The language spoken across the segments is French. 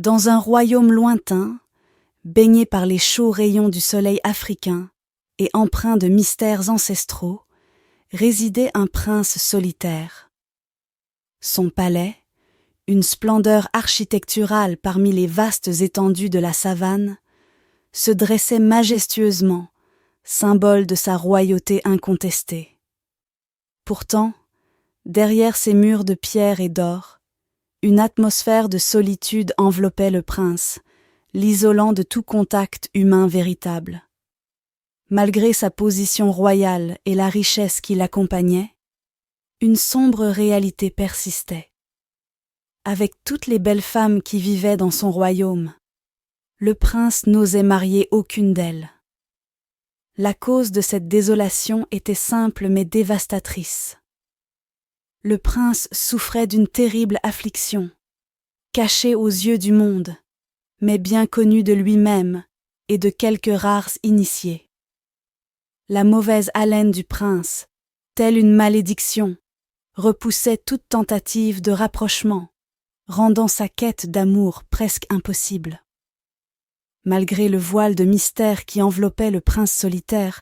Dans un royaume lointain, baigné par les chauds rayons du soleil africain et empreint de mystères ancestraux, résidait un prince solitaire. Son palais, une splendeur architecturale parmi les vastes étendues de la savane, se dressait majestueusement, symbole de sa royauté incontestée. Pourtant, derrière ces murs de pierre et d'or, une atmosphère de solitude enveloppait le prince, l'isolant de tout contact humain véritable. Malgré sa position royale et la richesse qui l'accompagnait, une sombre réalité persistait. Avec toutes les belles femmes qui vivaient dans son royaume, le prince n'osait marier aucune d'elles. La cause de cette désolation était simple mais dévastatrice. Le prince souffrait d'une terrible affliction, cachée aux yeux du monde, mais bien connue de lui-même et de quelques rares initiés. La mauvaise haleine du prince, telle une malédiction, repoussait toute tentative de rapprochement, rendant sa quête d'amour presque impossible. Malgré le voile de mystère qui enveloppait le prince solitaire,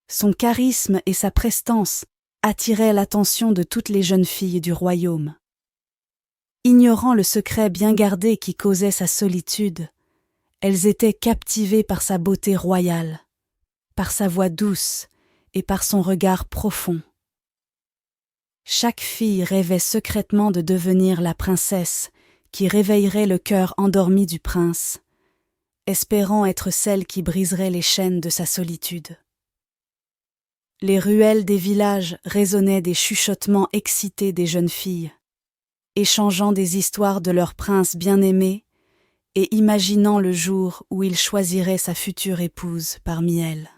son charisme et sa prestance attiraient l'attention de toutes les jeunes filles du royaume. Ignorant le secret bien gardé qui causait sa solitude, elles étaient captivées par sa beauté royale, par sa voix douce et par son regard profond. Chaque fille rêvait secrètement de devenir la princesse qui réveillerait le cœur endormi du prince, espérant être celle qui briserait les chaînes de sa solitude. Les ruelles des villages résonnaient des chuchotements excités des jeunes filles, échangeant des histoires de leur prince bien-aimé et imaginant le jour où il choisirait sa future épouse parmi elles.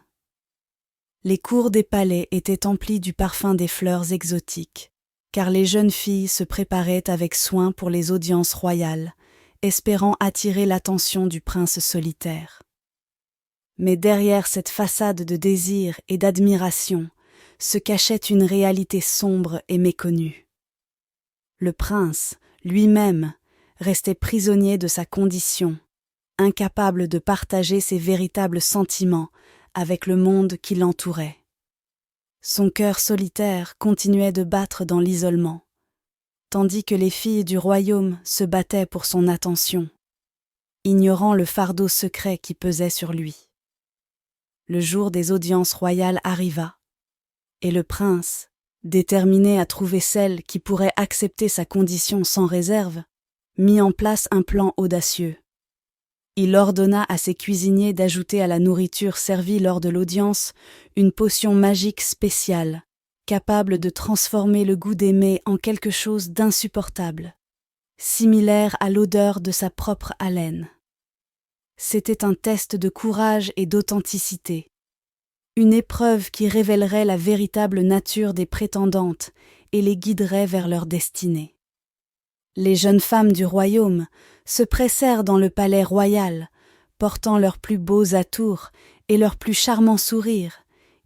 Les cours des palais étaient emplis du parfum des fleurs exotiques, car les jeunes filles se préparaient avec soin pour les audiences royales, espérant attirer l'attention du prince solitaire. Mais derrière cette façade de désir et d'admiration se cachait une réalité sombre et méconnue. Le prince, lui-même, restait prisonnier de sa condition, incapable de partager ses véritables sentiments avec le monde qui l'entourait. Son cœur solitaire continuait de battre dans l'isolement, tandis que les filles du royaume se battaient pour son attention, ignorant le fardeau secret qui pesait sur lui. Le jour des audiences royales arriva, et le prince, déterminé à trouver celle qui pourrait accepter sa condition sans réserve, mit en place un plan audacieux. Il ordonna à ses cuisiniers d'ajouter à la nourriture servie lors de l'audience une potion magique spéciale, capable de transformer le goût des mets en quelque chose d'insupportable, similaire à l'odeur de sa propre haleine. C'était un test de courage et d'authenticité, une épreuve qui révélerait la véritable nature des prétendantes et les guiderait vers leur destinée. Les jeunes femmes du royaume se pressèrent dans le palais royal, portant leurs plus beaux atours et leurs plus charmants sourires,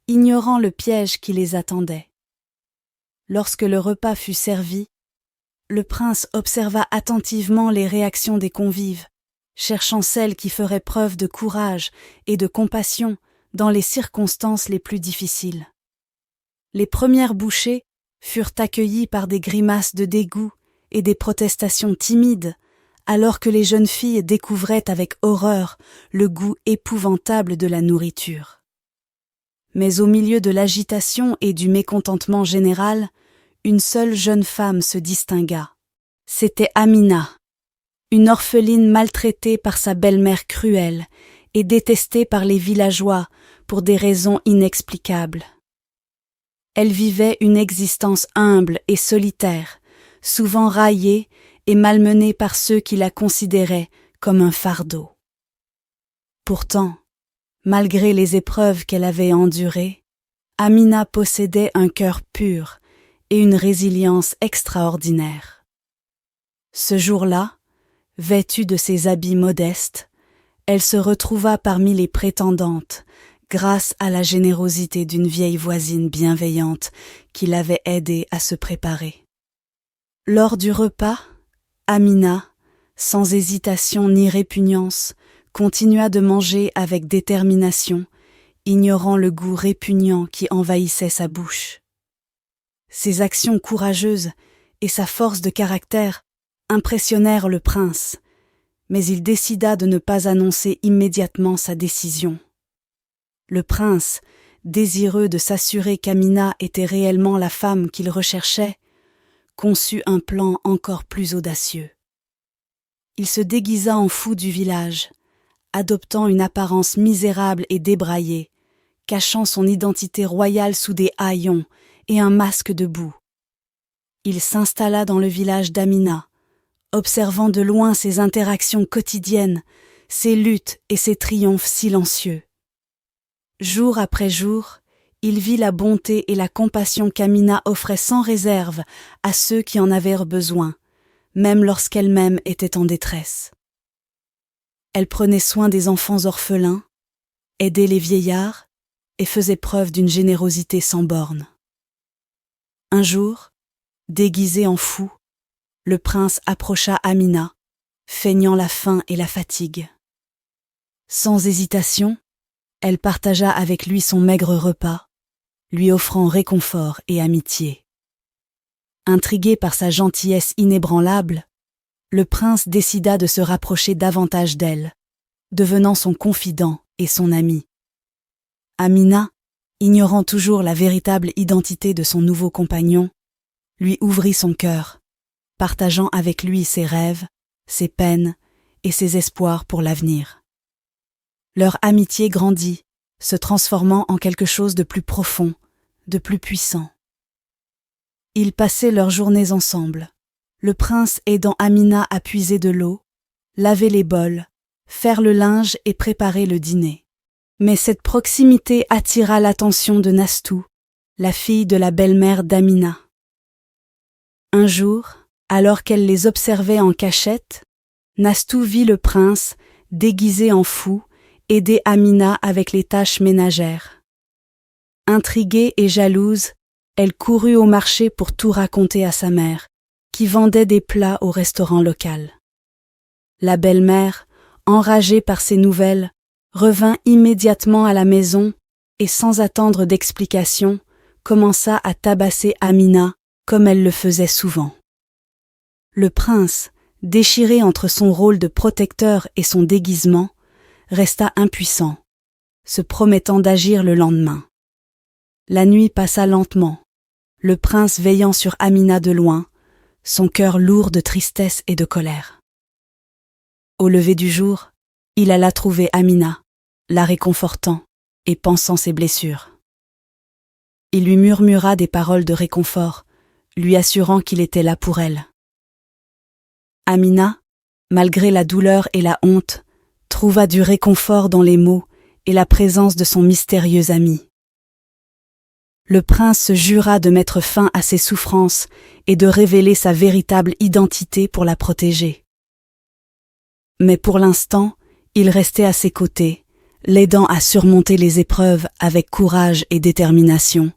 ignorant le piège qui les attendait. Lorsque le repas fut servi, le prince observa attentivement les réactions des convives, cherchant celle qui ferait preuve de courage et de compassion dans les circonstances les plus difficiles. Les premières bouchées furent accueillies par des grimaces de dégoût et des protestations timides, alors que les jeunes filles découvraient avec horreur le goût épouvantable de la nourriture. Mais au milieu de l'agitation et du mécontentement général, une seule jeune femme se distingua. C'était Amina, une orpheline maltraitée par sa belle-mère cruelle et détestée par les villageois pour des raisons inexplicables. Elle vivait une existence humble et solitaire, souvent raillée et malmenée par ceux qui la considéraient comme un fardeau. Pourtant, malgré les épreuves qu'elle avait endurées, Amina possédait un cœur pur et une résilience extraordinaire. Ce jour-là, vêtue de ses habits modestes, elle se retrouva parmi les prétendantes grâce à la générosité d'une vieille voisine bienveillante qui l'avait aidée à se préparer. Lors du repas, Amina, sans hésitation ni répugnance, continua de manger avec détermination, ignorant le goût répugnant qui envahissait sa bouche. Ses actions courageuses et sa force de caractère impressionnèrent le prince, mais il décida de ne pas annoncer immédiatement sa décision. Le prince, désireux de s'assurer qu'Amina était réellement la femme qu'il recherchait, conçut un plan encore plus audacieux. Il se déguisa en fou du village, adoptant une apparence misérable et débraillée, cachant son identité royale sous des haillons et un masque de boue. Il s'installa dans le village d'Amina, observant de loin ses interactions quotidiennes, ses luttes et ses triomphes silencieux. Jour après jour, il vit la bonté et la compassion qu'Amina offrait sans réserve à ceux qui en avaient besoin, même lorsqu'elle-même était en détresse. Elle prenait soin des enfants orphelins, aidait les vieillards et faisait preuve d'une générosité sans bornes. Un jour, déguisé en fou, le prince approcha Amina, feignant la faim et la fatigue. Sans hésitation, elle partagea avec lui son maigre repas, lui offrant réconfort et amitié. Intrigué par sa gentillesse inébranlable, le prince décida de se rapprocher davantage d'elle, devenant son confident et son ami. Amina, ignorant toujours la véritable identité de son nouveau compagnon, lui ouvrit son cœur, partageant avec lui ses rêves, ses peines et ses espoirs pour l'avenir. Leur amitié grandit, se transformant en quelque chose de plus profond, de plus puissant. Ils passaient leurs journées ensemble, le prince aidant Amina à puiser de l'eau, laver les bols, faire le linge et préparer le dîner. Mais cette proximité attira l'attention de Nastou, la fille de la belle-mère d'Amina. Un jour, alors qu'elle les observait en cachette, Nastou vit le prince, déguisé en fou, aider Amina avec les tâches ménagères. Intriguée et jalouse, elle courut au marché pour tout raconter à sa mère, qui vendait des plats au restaurant local. La belle-mère, enragée par ces nouvelles, revint immédiatement à la maison et sans attendre d'explication, commença à tabasser Amina comme elle le faisait souvent. Le prince, déchiré entre son rôle de protecteur et son déguisement, resta impuissant, se promettant d'agir le lendemain. La nuit passa lentement, le prince veillant sur Amina de loin, son cœur lourd de tristesse et de colère. Au lever du jour, il alla trouver Amina, la réconfortant et pansant ses blessures. Il lui murmura des paroles de réconfort, lui assurant qu'il était là pour elle. Amina, malgré la douleur et la honte, trouva du réconfort dans les mots et la présence de son mystérieux ami. Le prince se jura de mettre fin à ses souffrances et de révéler sa véritable identité pour la protéger. Mais pour l'instant, il restait à ses côtés, l'aidant à surmonter les épreuves avec courage et détermination,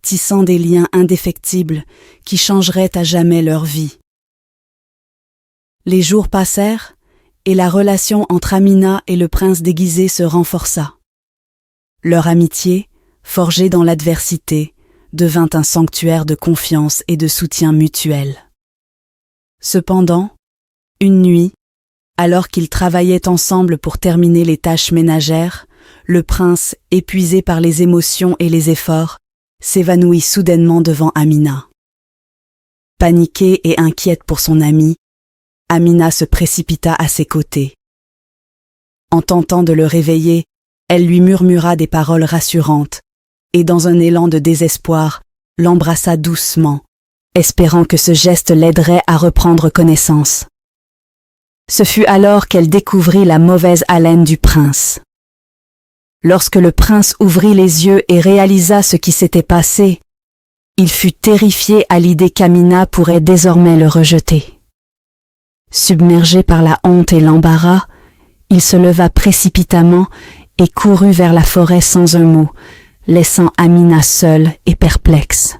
tissant des liens indéfectibles qui changeraient à jamais leur vie. Les jours passèrent, et la relation entre Amina et le prince déguisé se renforça. Leur amitié, forgée dans l'adversité, devint un sanctuaire de confiance et de soutien mutuel. Cependant, une nuit, alors qu'ils travaillaient ensemble pour terminer les tâches ménagères, le prince, épuisé par les émotions et les efforts, s'évanouit soudainement devant Amina. Paniquée et inquiète pour son amie, Amina se précipita à ses côtés. En tentant de le réveiller, elle lui murmura des paroles rassurantes, et dans un élan de désespoir, l'embrassa doucement, espérant que ce geste l'aiderait à reprendre connaissance. Ce fut alors qu'elle découvrit la mauvaise haleine du prince. Lorsque le prince ouvrit les yeux et réalisa ce qui s'était passé, il fut terrifié à l'idée qu'Amina pourrait désormais le rejeter. Submergé par la honte et l'embarras, il se leva précipitamment et courut vers la forêt sans un mot, laissant Amina seule et perplexe.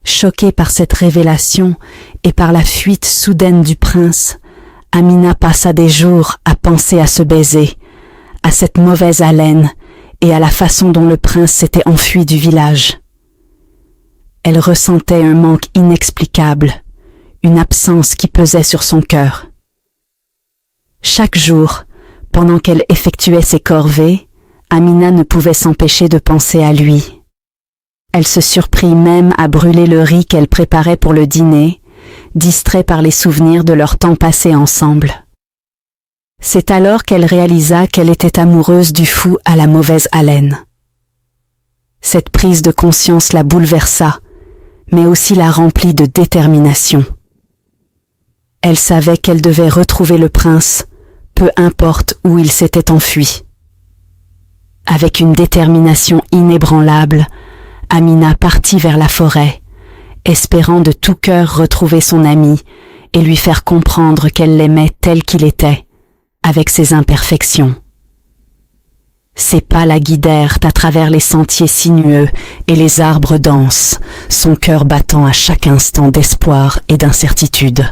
Choquée par cette révélation et par la fuite soudaine du prince, Amina passa des jours à penser à ce baiser, à cette mauvaise haleine et à la façon dont le prince s'était enfui du village. Elle ressentait un manque inexplicable, une absence qui pesait sur son cœur. Chaque jour, pendant qu'elle effectuait ses corvées, Amina ne pouvait s'empêcher de penser à lui. Elle se surprit même à brûler le riz qu'elle préparait pour le dîner, distrait par les souvenirs de leur temps passé ensemble. C'est alors qu'elle réalisa qu'elle était amoureuse du fou à la mauvaise haleine. Cette prise de conscience la bouleversa, mais aussi la remplit de détermination. Elle savait qu'elle devait retrouver le prince, peu importe où il s'était enfui. Avec une détermination inébranlable, Amina partit vers la forêt, espérant de tout cœur retrouver son ami et lui faire comprendre qu'elle l'aimait tel qu'il était, avec ses imperfections. Ses pas la guidèrent à travers les sentiers sinueux et les arbres denses, son cœur battant à chaque instant d'espoir et d'incertitude.